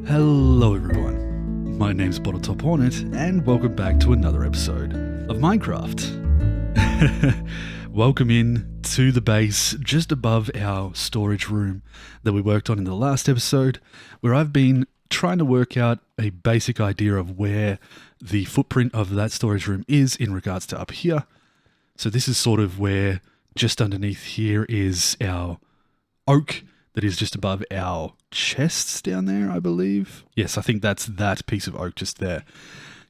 Hello everyone, my name's Bottletophornet and welcome back to another episode of Minecraft. Welcome in to the base just above our storage room that we worked on in the last episode, where I've been trying to work out a basic idea of where the footprint of that storage room is in regards to up here. So this is sort of where just underneath here is our oak that is just above our chests down there, I believe. Yes, I think that's that piece of oak just there.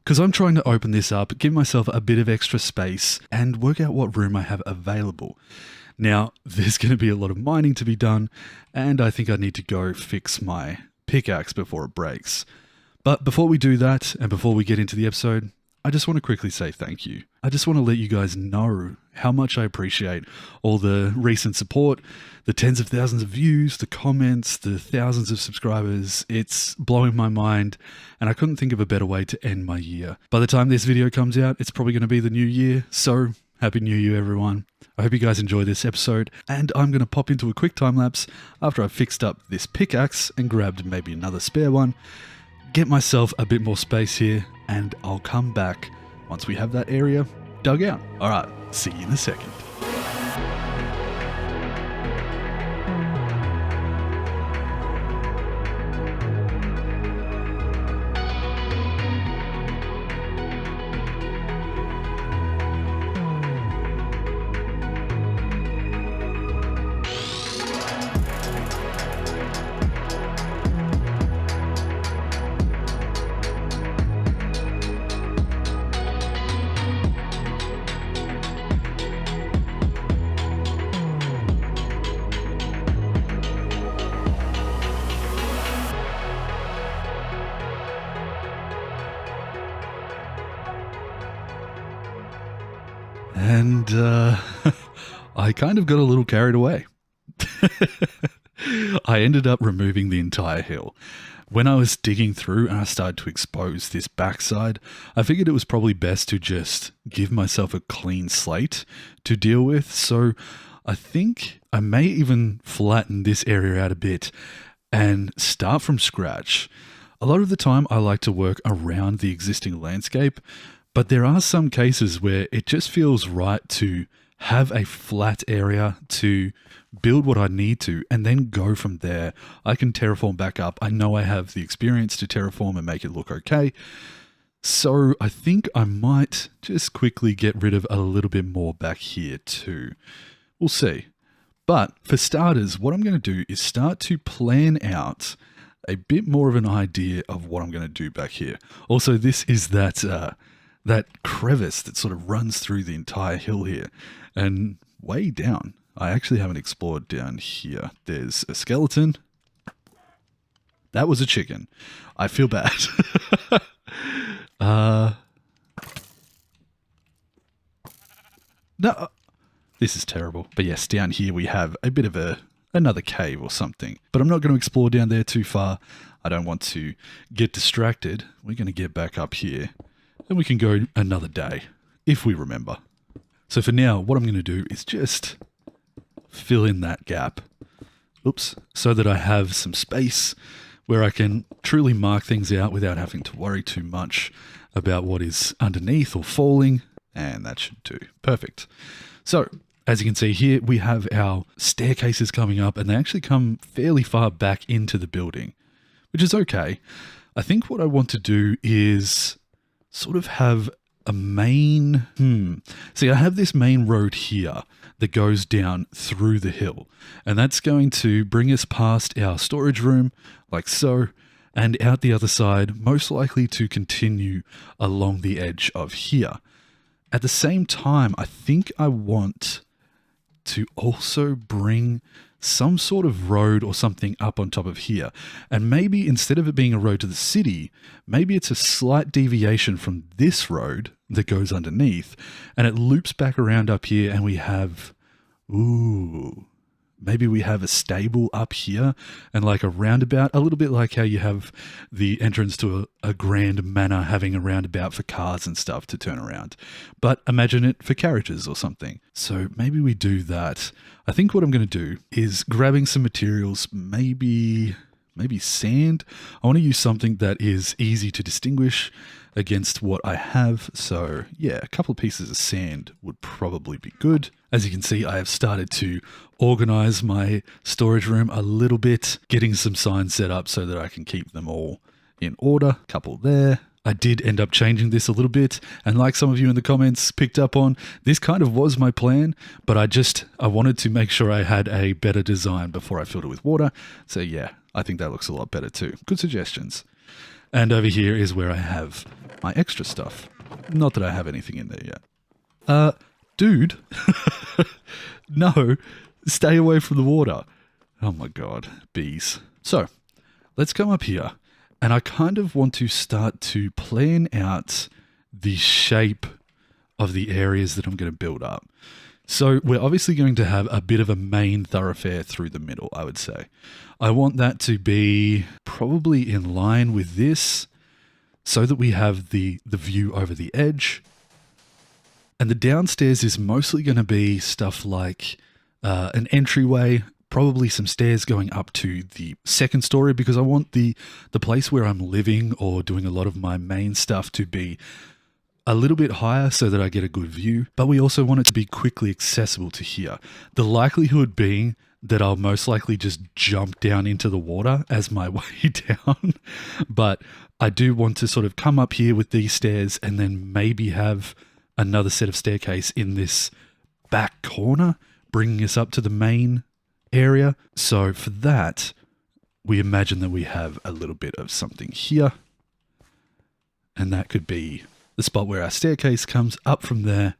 Because I'm trying to open this up, give myself a bit of extra space, and work out what room I have available. Now, there's going to be a lot of mining to be done, and I think I need to go fix my pickaxe before it breaks. But before we do that, and before we get into the episode, I just want to quickly say thank you. I just want to let you guys know how much I appreciate all the recent support, the tens of thousands of views, the comments, the thousands of subscribers. It's blowing my mind, and I couldn't think of a better way to end my year. By the time this video comes out, it's probably going to be the new year, so Happy New Year, everyone. I hope you guys enjoy this episode, and I'm going to pop into a quick time lapse after I've fixed up this pickaxe and grabbed maybe another spare one, get myself a bit more space here, and I'll come back once we have that area dug out. Alright, see you in a second. And I kind of got a little carried away. I ended up removing the entire hill. When I was digging through and I started to expose this backside, I figured it was probably best to just give myself a clean slate to deal with. So I think I may even flatten this area out a bit and start from scratch. A lot of the time I like to work around the existing landscape, but there are some cases where it just feels right to have a flat area to build what I need to and then go from there. I can terraform back up. I know I have the experience to terraform and make it look okay. So I think I might just quickly get rid of a little bit more back here too. We'll see. But for starters, what I'm going to do is start to plan out a bit more of an idea of what I'm going to do back here. Also, this is that crevice that sort of runs through the entire hill here. And way down, I actually haven't explored down here. There's a skeleton. That was a chicken. I feel bad. No, this is terrible. But yes, down here we have a bit of another cave or something. But I'm not going to explore down there too far. I don't want to get distracted. We're going to get back up here. And we can go another day, if we remember. So for now, what I'm going to do is just fill in that gap. Oops. So that I have some space where I can truly mark things out without having to worry too much about what is underneath or falling. And that should do. Perfect. So, as you can see here, we have our staircases coming up, and they actually come fairly far back into the building, which is okay. I think what I want to do is sort of have a main, See, I have this main road here that goes down through the hill, and that's going to bring us past our storage room, like so, and out the other side, most likely to continue along the edge of here. At the same time, I think I want to also bring some sort of road or something up on top of here. And maybe instead of it being a road to the city, maybe it's a slight deviation from this road that goes underneath, and it loops back around up here, and we have, maybe we have a stable up here and like a roundabout, a little bit like how you have the entrance to a grand manor having a roundabout for cars and stuff to turn around. But imagine it for carriages or something. So maybe we do that. I think what I'm going to do is grabbing some materials, maybe maybe sand. I want to use something that is easy to distinguish against what I have. So yeah, a couple of pieces of sand would probably be good. As you can see, I have started to organize my storage room a little bit, getting some signs set up so that I can keep them all in order. Couple there. I did end up changing this a little bit, and like some of you in the comments picked up on, this kind of was my plan, but I wanted to make sure I had a better design before I filled it with water. So yeah, I think that looks a lot better too. Good suggestions. And over here is where I have my extra stuff. Not that I have anything in there yet. Dude, no, stay away from the water. Oh my God, bees. So let's come up here. And I kind of want to start to plan out the shape of the areas that I'm going to build up. So we're obviously going to have a bit of a main thoroughfare through the middle, I would say. I want that to be probably in line with this so that we have the view over the edge. And the downstairs is mostly going to be stuff like an entryway, probably some stairs going up to the second story, because I want the place where I'm living or doing a lot of my main stuff to be a little bit higher so that I get a good view. But we also want it to be quickly accessible to here. The likelihood being that I'll most likely just jump down into the water as my way down. But I do want to sort of come up here with these stairs and then maybe have another set of staircase in this back corner, bringing us up to the main area. So for that, we imagine that we have a little bit of something here, and that could be the spot where our staircase comes up from there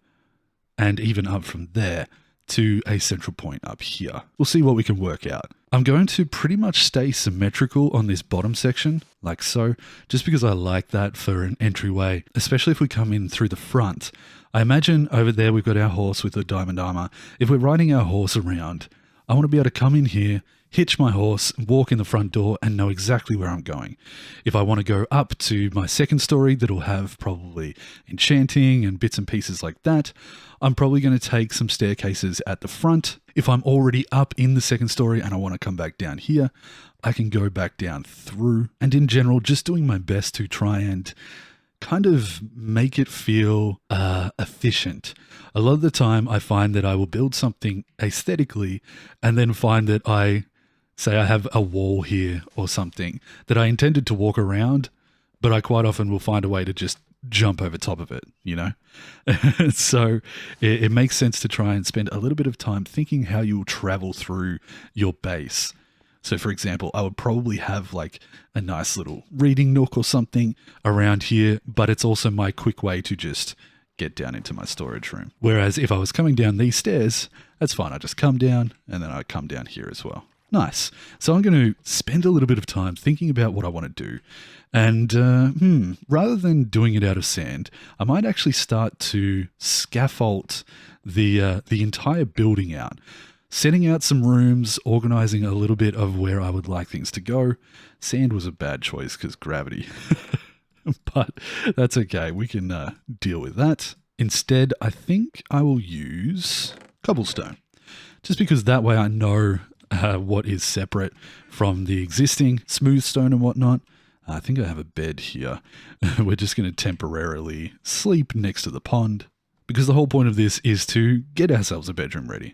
and even up from there to a central point up here. We'll see what we can work out. I'm going to pretty much stay symmetrical on this bottom section, like so, just because I like that for an entryway, especially if we come in through the front. I imagine over there we've got our horse with the diamond armor. If we're riding our horse around, I want to be able to come in here, hitch my horse, walk in the front door, and know exactly where I'm going. If I want to go up to my second story, that'll have probably enchanting and bits and pieces like that, I'm probably going to take some staircases at the front. If I'm already up in the second story and I want to come back down here, I can go back down through. And in general, just doing my best to try and kind of make it feel efficient. A lot of the time I find that I will build something aesthetically and then find that I have a wall here or something that I intended to walk around, but I quite often will find a way to just jump over top of it, you know? So it makes sense to try and spend a little bit of time thinking how you'll travel through your base. So for example, I would probably have like a nice little reading nook or something around here, but it's also my quick way to just get down into my storage room. Whereas if I was coming down these stairs, that's fine. I just come down and then I come down here as well. Nice. So I'm going to spend a little bit of time thinking about what I want to do. And rather than doing it out of sand, I might actually start to scaffold the entire building out. Setting out some rooms, organizing a little bit of where I would like things to go. Sand was a bad choice because gravity. But that's okay. We can deal with that. Instead, I think I will use cobblestone. Just because that way I know what is separate from the existing smooth stone and whatnot. I think I have a bed here. We're just going to temporarily sleep next to the pond because the whole point of this is to get ourselves a bedroom ready.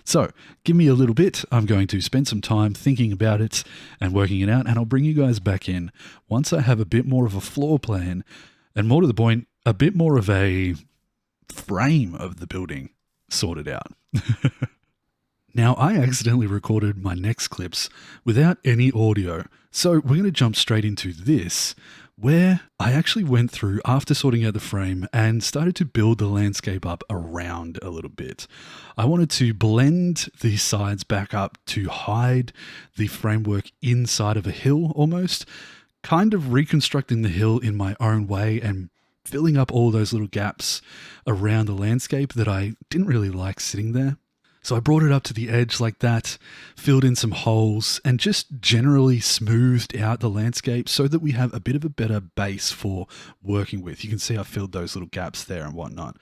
So give me a little bit. I'm going to spend some time thinking about it and working it out, and I'll bring you guys back in once I have a bit more of a floor plan and, more to the point, a bit more of a frame of the building sorted out. Now, I accidentally recorded my next clips without any audio, so we're going to jump straight into this, where I actually went through after sorting out the frame and started to build the landscape up around a little bit. I wanted to blend the sides back up to hide the framework inside of a hill almost, kind of reconstructing the hill in my own way and filling up all those little gaps around the landscape that I didn't really like sitting there. So I brought it up to the edge like that, filled in some holes, and just generally smoothed out the landscape so that we have a bit of a better base for working with. You can see I filled those little gaps there and whatnot.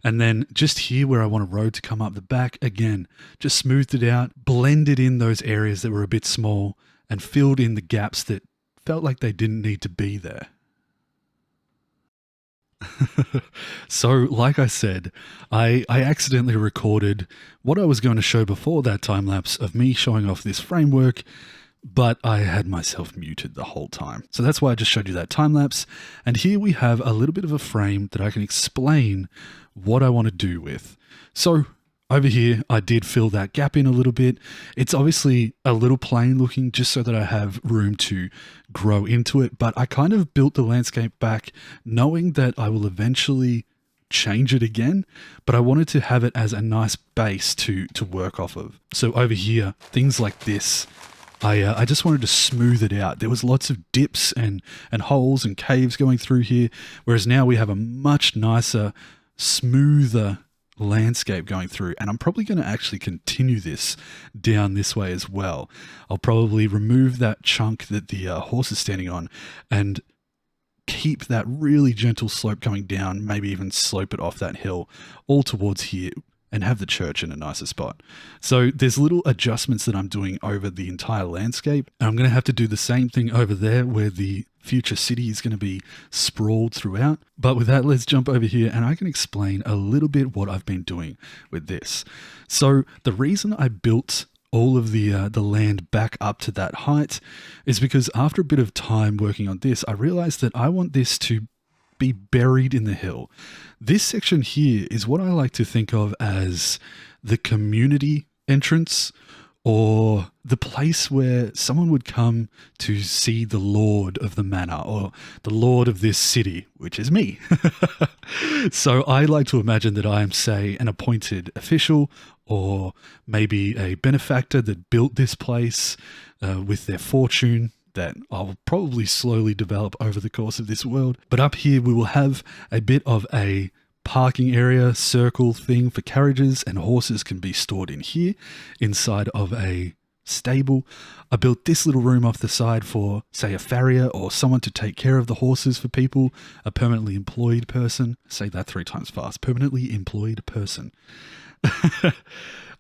And then just here where I want a road to come up the back, again, just smoothed it out, blended in those areas that were a bit small, and filled in the gaps that felt like they didn't need to be there. So, like I said, I accidentally recorded what I was going to show before that time lapse of me showing off this framework, but I had myself muted the whole time. So that's why I just showed you that time lapse. And here we have a little bit of a frame that I can explain what I want to do with. So over here, I did fill that gap in a little bit. It's obviously a little plain looking just so that I have room to grow into it. But I kind of built the landscape back knowing that I will eventually change it again, but I wanted to have it as a nice base to work off of. So over here, things like this, I just wanted to smooth it out. There was lots of dips and holes and caves going through here, whereas now we have a much nicer, smoother landscape going through, and I'm probably going to actually continue this down this way as well. I'll probably remove that chunk that the horse is standing on and keep that really gentle slope coming down, maybe even slope it off that hill all towards here and have the church in a nicer spot. So there's little adjustments that I'm doing over the entire landscape, and I'm going to have to do the same thing over there where the future city is going to be sprawled throughout. But with that, let's jump over here and I can explain a little bit what I've been doing with this. So the reason I built all of the land back up to that height is because after a bit of time working on this, I realized that I want this to be buried in the hill. This section here is what I like to think of as the community entrance, or the place where someone would come to see the lord of the manor or the lord of this city, which is me. So I like to imagine that I am, say, an appointed official or maybe a benefactor that built this place with their fortune that I'll probably slowly develop over the course of this world. But up here we will have a bit of a parking area circle thing for carriages, and horses can be stored in here inside of a stable. I built this little room off the side for, say, a farrier or someone to take care of the horses for people, a permanently employed person. Say that 3 times fast. Permanently employed person.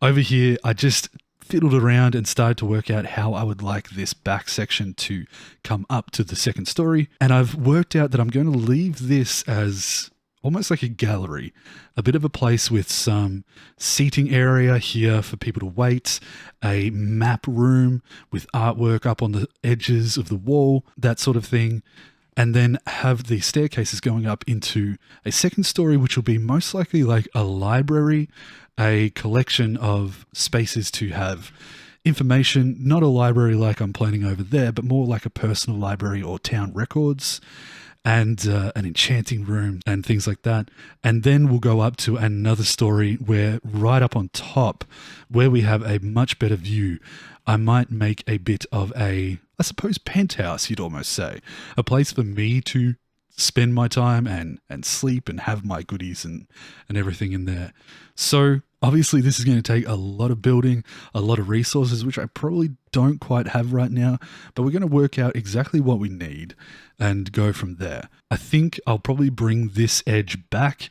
Over here, I just fiddled around and started to work out how I would like this back section to come up to the second story. And I've worked out that I'm going to leave this as almost like a gallery, a bit of a place with some seating area here for people to wait, a map room with artwork up on the edges of the wall, that sort of thing. And then have the staircases going up into a second story, which will be most likely like a library, a collection of spaces to have information, not a library like I'm planning over there, but more like a personal library or town records, and an enchanting room and things like that. And then we'll go up to another story where right up on top, where we have a much better view, I might make a bit of a, I suppose, penthouse, you'd almost say. A place for me to spend my time and sleep and have my goodies and everything in there. So obviously this is going to take a lot of building, a lot of resources, which I probably don't quite have right now, but we're going to work out exactly what we need and go from there. I think I'll probably bring this edge back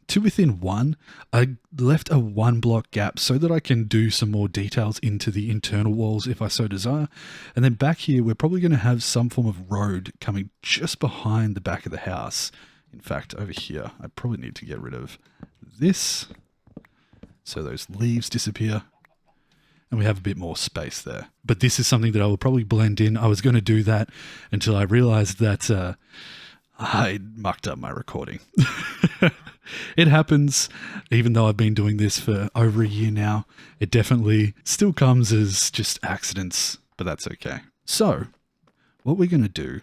to within 1. I left a 1 block gap so that I can do some more details into the internal walls if I so desire. And then back here, we're probably going to have some form of road coming just behind the back of the house. In fact, over here, I probably need to get rid of this so those leaves disappear and we have a bit more space there. But this is something that I will probably blend in. I was going to do that until I realized that I mucked up my recording. It happens, even though I've been doing this for over a year now. It definitely still comes as just accidents, but that's okay. So what we're going to do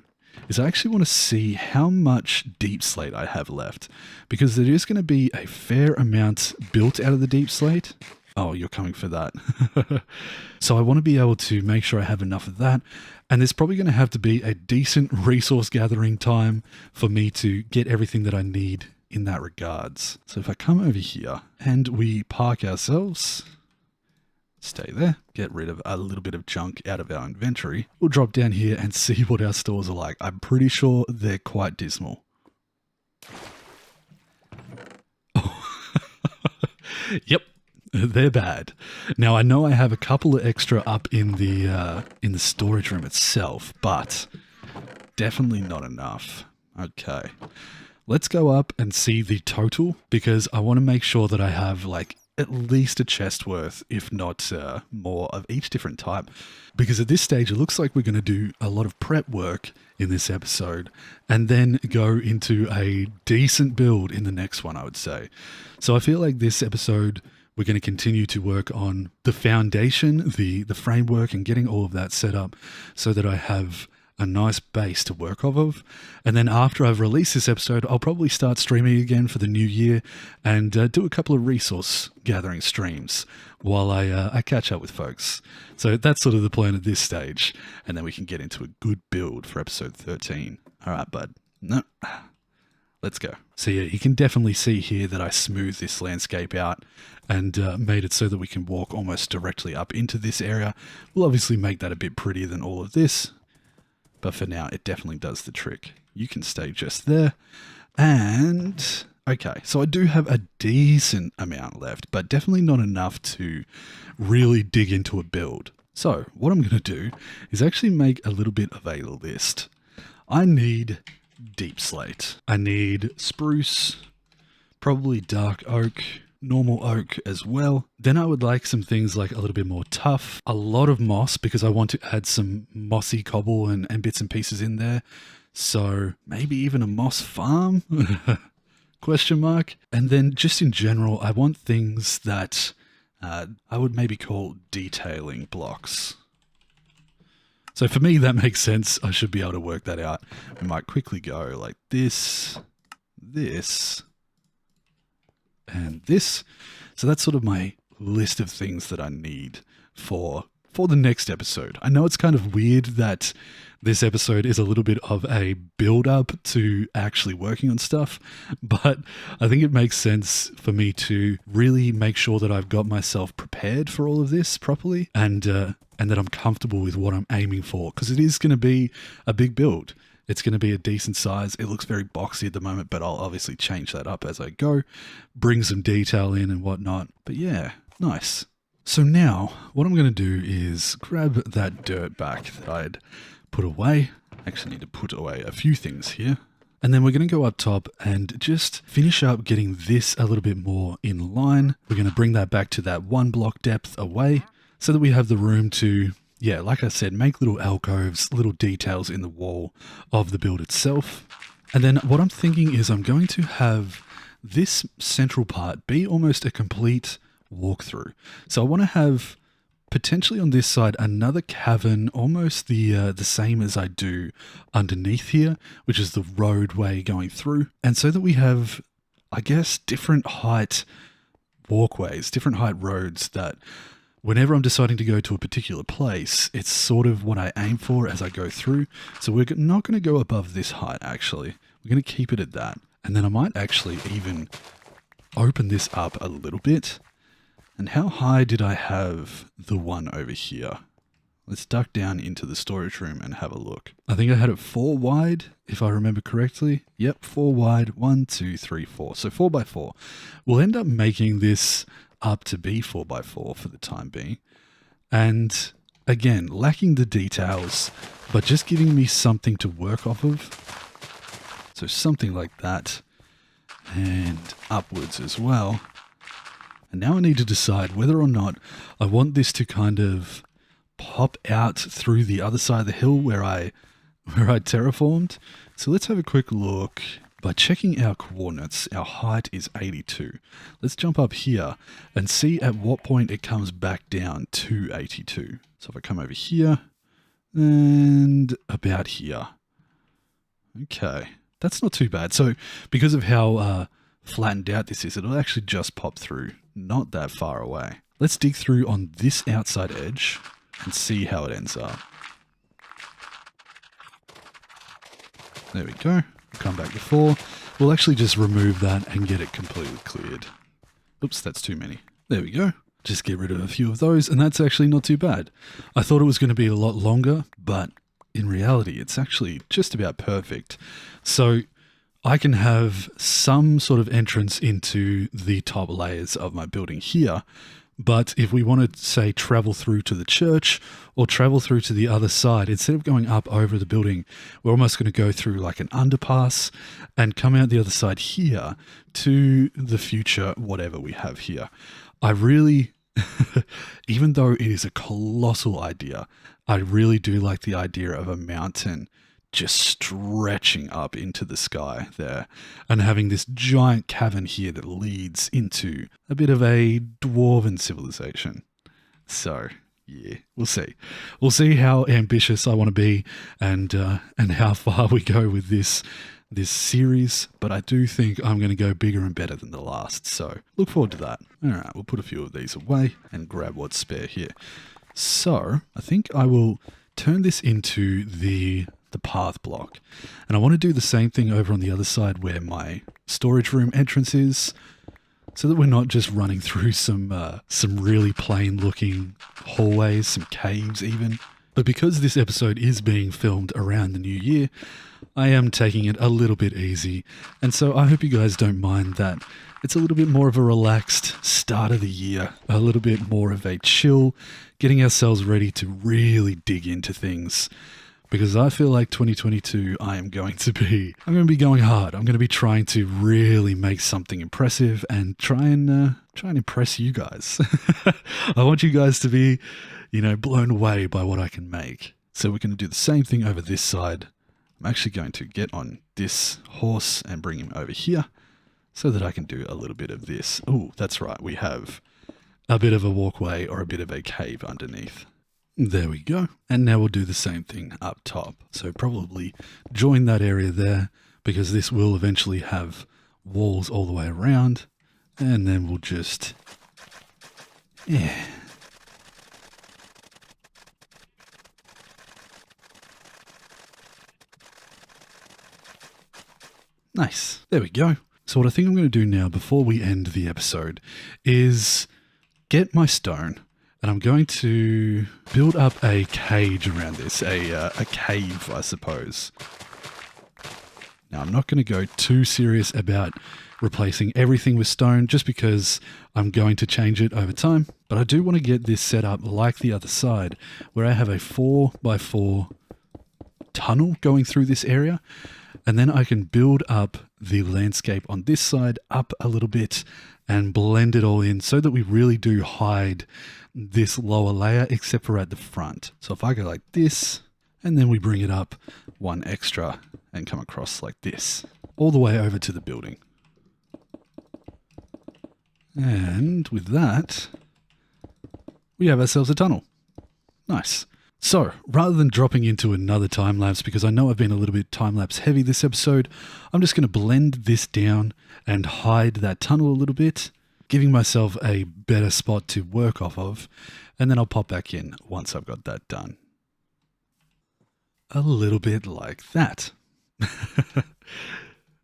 is I actually want to see how much deep slate I have left, because there is going to be a fair amount built out of the deep slate. Oh, you're coming for that. So I want to be able to make sure I have enough of that. And there's probably going to have to be a decent resource gathering time for me to get everything that I need in that regards. So if I come over here and we park ourselves, stay there, get rid of a little bit of junk out of our inventory, we'll drop down here and see what our stores are like. I'm pretty sure they're quite dismal. Yep. They're bad. Now I know I have a couple of extra up in the storage room itself, but definitely not enough. Okay. Let's go up and see the total because I want to make sure that I have like at least a chest worth, if not more, of each different type. Because at this stage, it looks like we're going to do a lot of prep work in this episode and then go into a decent build in the next one, I would say. So I feel like this episode, we're going to continue to work on the foundation, the framework, and getting all of that set up so that I have a nice base to work off of. And then after I've released this episode, I'll probably start streaming again for the new year and do a couple of resource gathering streams while I catch up with folks. So that's sort of the plan at this stage. And then we can get into a good build for episode 13. All right, bud. No. Let's go. So yeah, you can definitely see here that I smoothed this landscape out and made it so that we can walk almost directly up into this area. We'll obviously make that a bit prettier than all of this. But for now, it definitely does the trick. You can stay just there. And, okay, so I do have a decent amount left, but definitely not enough to really dig into a build. So what I'm going to do is actually make a little bit of a list. I need deep slate. I need spruce, probably dark oak, normal oak as well. Then I would like some things like a little bit more tough, a lot of moss because I want to add some mossy cobble and bits and pieces in there. So maybe even a moss farm? Question mark. And then just in general, I want things that I would maybe call detailing blocks. So for me, that makes sense. I should be able to work that out. We might quickly go like this, and this. So that's sort of my list of things that I need for the next episode. I know it's kind of weird that this episode is a little bit of a build-up to actually working on stuff, but I think it makes sense for me to really make sure that I've got myself prepared for all of this properly and that I'm comfortable with what I'm aiming for, because it is going to be a big build. It's going to be a decent size. It looks very boxy at the moment, but I'll obviously change that up as I go, bring some detail in and whatnot. But yeah, nice. So now what I'm going to do is grab that dirt back that I'd put away. I actually need to put away a few things here. And then we're going to go up top and just finish up getting this a little bit more in line. We're going to bring that back to that 1 block depth away so that we have the room to, yeah, like I said, make little alcoves, little details in the wall of the build itself. And then what I'm thinking is I'm going to have this central part be almost a complete walkthrough. So I want to have potentially on this side another cavern, almost the same as I do underneath here, which is the roadway going through. And so that we have, I guess, different height walkways, different height roads that whenever I'm deciding to go to a particular place, it's sort of what I aim for as I go through. So we're not going to go above this height, actually. We're going to keep it at that. And then I might actually even open this up a little bit. And how high did I have the one over here? Let's duck down into the storage room and have a look. I think I had it 4 wide, if I remember correctly. Yep, 4 wide, 1, 2, 3, 4. So 4 by 4. We'll end up making this up to be 4 by 4 for the time being. And again, lacking the details, but just giving me something to work off of. So something like that. And upwards as well. And now I need to decide whether or not I want this to kind of pop out through the other side of the hill where I terraformed. So let's have a quick look. By checking our coordinates, our height is 82. Let's jump up here and see at what point it comes back down to 82. So if I come over here and about here. Okay, that's not too bad. So because of how flattened out this is, it'll actually just pop through, not that far away. Let's dig through on this outside edge and see how it ends up. There we go. Come back to 4. We'll actually just remove that and get it completely cleared. Oops, that's too many. There we go. Just get rid of a few of those, and that's actually not too bad. I thought it was going to be a lot longer, but in reality, it's actually just about perfect. So I can have some sort of entrance into the top layers of my building here. But if we want to, say, travel through to the church or travel through to the other side, instead of going up over the building, we're almost going to go through like an underpass and come out the other side here to the future, whatever we have here. I really, even though it is a colossal idea, I really do like the idea of a mountain just stretching up into the sky there and having this giant cavern here that leads into a bit of a dwarven civilization. So yeah, we'll see. We'll see how ambitious I want to be and how far we go with this series, but I do think I'm going to go bigger and better than the last. So look forward to that. All right, we'll put a few of these away and grab what's spare here. So I think I will turn this into the path block. And I want to do the same thing over on the other side where my storage room entrance is, so that we're not just running through some really plain looking hallways, some caves even. But because this episode is being filmed around the new year, I am taking it a little bit easy. And so I hope you guys don't mind that it's a little bit more of a relaxed start of the year, a little bit more of a chill, getting ourselves ready to really dig into things. Because I feel like 2022, I'm going to be going hard. I'm going to be trying to really make something impressive and try and impress you guys. I want you guys to be, blown away by what I can make. So we're going to do the same thing over this side. I'm actually going to get on this horse and bring him over here so that I can do a little bit of this. Oh, that's right. We have a bit of a walkway or a bit of a cave underneath. There we go. And now we'll do the same thing up top. So probably join that area there because this will eventually have walls all the way around. And then we'll just, Nice. There we go. So what I think I'm going to do now before we end the episode is get my stone. And I'm going to build up a cage around this, a cave, I suppose. Now, I'm not going to go too serious about replacing everything with stone just because I'm going to change it over time. But I do want to get this set up like the other side, where I have a 4x4 tunnel going through this area. And then I can build up the landscape on this side up a little bit and blend it all in so that we really do hide this lower layer except for at the front. So if I go like this and then we bring it up one extra and come across like this all the way over to the building. And with that, we have ourselves a tunnel. Nice. So, rather than dropping into another time lapse, because I know I've been a little bit time lapse heavy this episode, I'm just going to blend this down and hide that tunnel a little bit, giving myself a better spot to work off of, and then I'll pop back in once I've got that done. A little bit like that.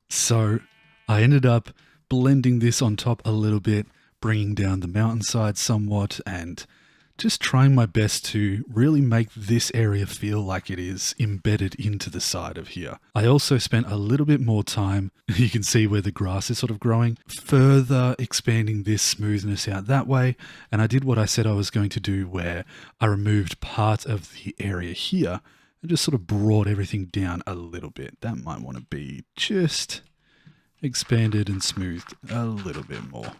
So, I ended up blending this on top a little bit, bringing down the mountainside somewhat, and just trying my best to really make this area feel like it is embedded into the side of here. I also spent a little bit more time, you can see where the grass is sort of growing, further expanding this smoothness out that way. And I did what I said I was going to do, where I removed part of the area here and just sort of brought everything down a little bit. That might want to be just expanded and smoothed a little bit more.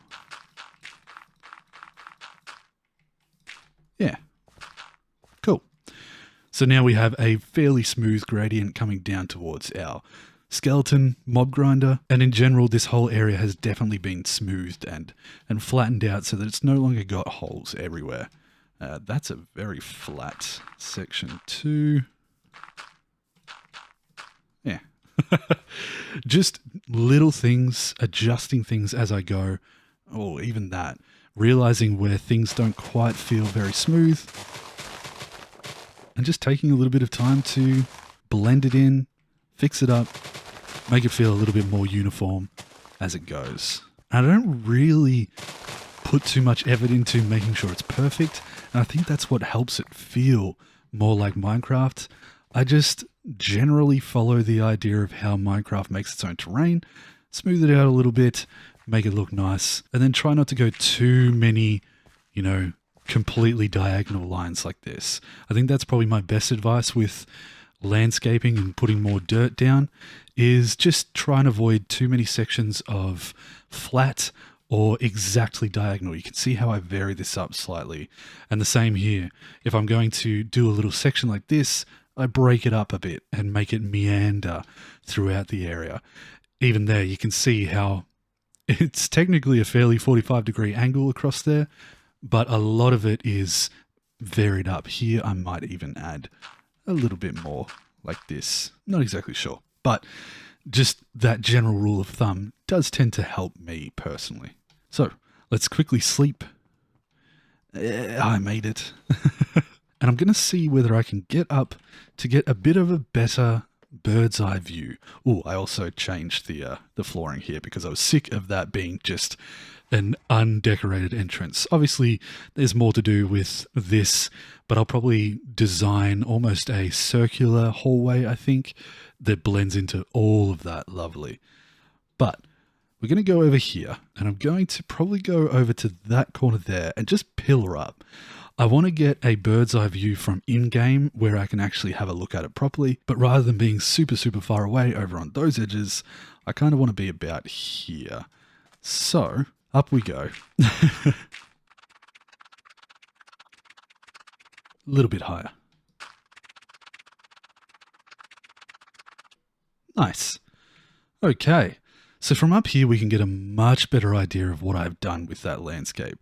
Yeah, cool. So now we have a fairly smooth gradient coming down towards our skeleton mob grinder. And in general, this whole area has definitely been smoothed and flattened out so that it's no longer got holes everywhere. That's a very flat section too. Yeah. Just little things, adjusting things as I go. Oh, even that. Realizing where things don't quite feel very smooth and just taking a little bit of time to blend it in, fix it up, make it feel a little bit more uniform as it goes. And I don't really put too much effort into making sure it's perfect, and I think that's what helps it feel more like Minecraft. I just generally follow the idea of how Minecraft makes its own terrain, smooth it out a little bit, make it look nice, and then try not to go too many, completely diagonal lines like this. I think that's probably my best advice with landscaping and putting more dirt down, is just try and avoid too many sections of flat or exactly diagonal. You can see how I vary this up slightly. And the same here. If I'm going to do a little section like this, I break it up a bit and make it meander throughout the area. Even there, you can see how it's technically a fairly 45-degree angle across there, but a lot of it is varied up. Here, I might even add a little bit more like this. Not exactly sure, but just that general rule of thumb does tend to help me personally. So let's quickly sleep. I made it. And I'm going to see whether I can get up to get a bit of a better bird's eye view. Oh, I also changed the flooring here because I was sick of that being just an undecorated entrance. Obviously, there's more to do with this, but I'll probably design almost a circular hallway, I think, that blends into all of that lovely. But we're going to go over here, and I'm going to probably go over to that corner there and just pillar up. I want to get a bird's eye view from in-game where I can actually have a look at it properly, but rather than being super, super far away over on those edges, I kind of want to be about here. So, up we go. A little bit higher. Nice. Okay. So from up here, we can get a much better idea of what I've done with that landscape.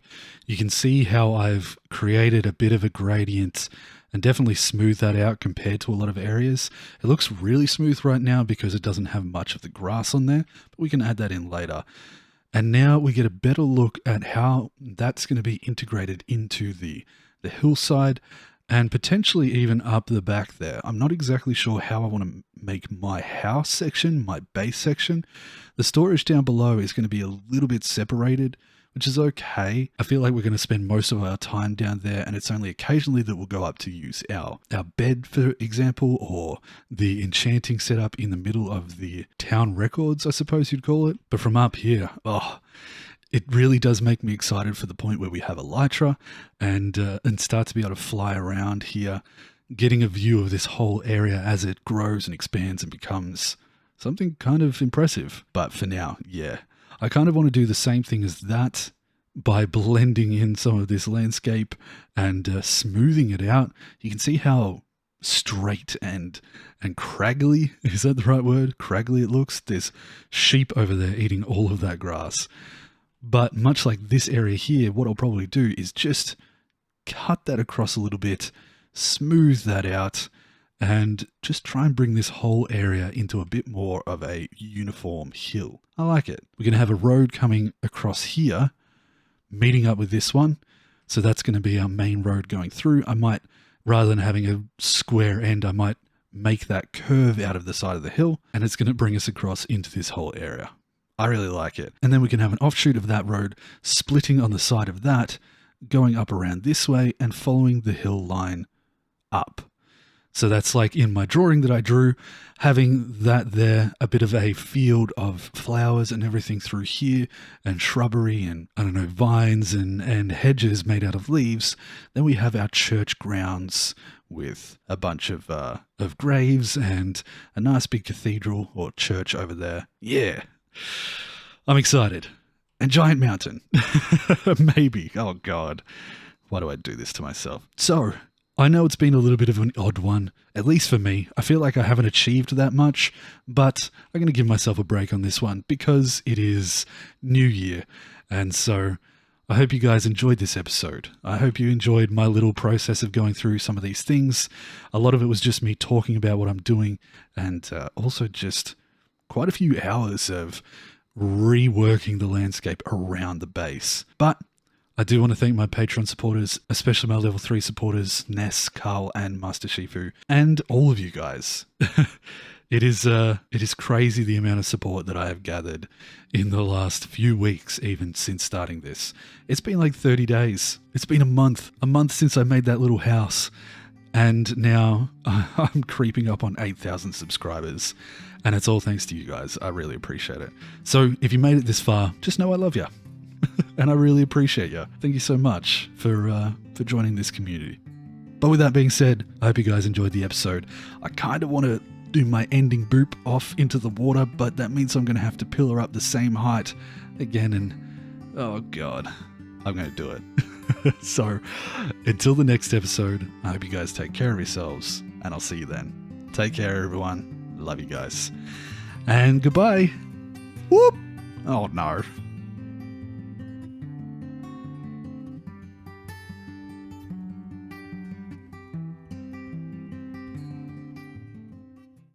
You can see how I've created a bit of a gradient and definitely smoothed that out compared to a lot of areas. It looks really smooth right now because it doesn't have much of the grass on there, but we can add that in later. And now we get a better look at how that's going to be integrated into the hillside and potentially even up the back there. I'm not exactly sure how I want to make my house section, my base section. The storage down below is going to be a little bit separated, which is okay. I feel like we're going to spend most of our time down there, and it's only occasionally that we'll go up to use our bed, for example, or the enchanting setup in the middle of the town records, I suppose you'd call it. But from up here, it really does make me excited for the point where we have elytra and start to be able to fly around here, getting a view of this whole area as it grows and expands and becomes something kind of impressive. But for now, yeah, I kind of want to do the same thing as that by blending in some of this landscape and smoothing it out. You can see how straight and craggly, is that the right word? Craggly it looks. There's sheep over there eating all of that grass. But much like this area here, what I'll probably do is just cut that across a little bit, smooth that out, and just try and bring this whole area into a bit more of a uniform hill. I like it. We're going to have a road coming across here, meeting up with this one. So that's going to be our main road going through. I might, rather than having a square end, I might make that curve out of the side of the hill, and it's going to bring us across into this whole area. I really like it. And then we can have an offshoot of that road splitting on the side of that, going up around this way and following the hill line up. So that's like in my drawing that I drew, having that there, a bit of a field of flowers and everything through here, and shrubbery and, I don't know, vines and hedges made out of leaves. Then we have our church grounds with a bunch of graves and a nice big cathedral or church over there. Yeah. I'm excited. And giant mountain. Maybe. Oh, God. Why do I do this to myself? So, I know it's been a little bit of an odd one, at least for me. I feel like I haven't achieved that much, but I'm going to give myself a break on this one because it is New Year. And so, I hope you guys enjoyed this episode. I hope you enjoyed my little process of going through some of these things. A lot of it was just me talking about what I'm doing, and also just quite a few hours of reworking the landscape around the base. But I do want to thank my Patreon supporters, especially my level 3 supporters, Ness, Carl, and Master Shifu, and all of you guys. It is crazy the amount of support that I have gathered in the last few weeks, even since starting this. It's been like 30 days. It's been a month since I made that little house. And now I'm creeping up on 8,000 subscribers. And it's all thanks to you guys. I really appreciate it. So if you made it this far, just know I love you. And I really appreciate you. Thank you so much for joining this community. But with that being said, I hope you guys enjoyed the episode. I kind of want to do my ending boop off into the water, but that means I'm going to have to pillar up the same height again, and oh god, I'm going to do it. So until the next episode, I hope you guys take care of yourselves, and I'll see you then. Take care, everyone. Love you guys. And goodbye. Whoop! Oh no.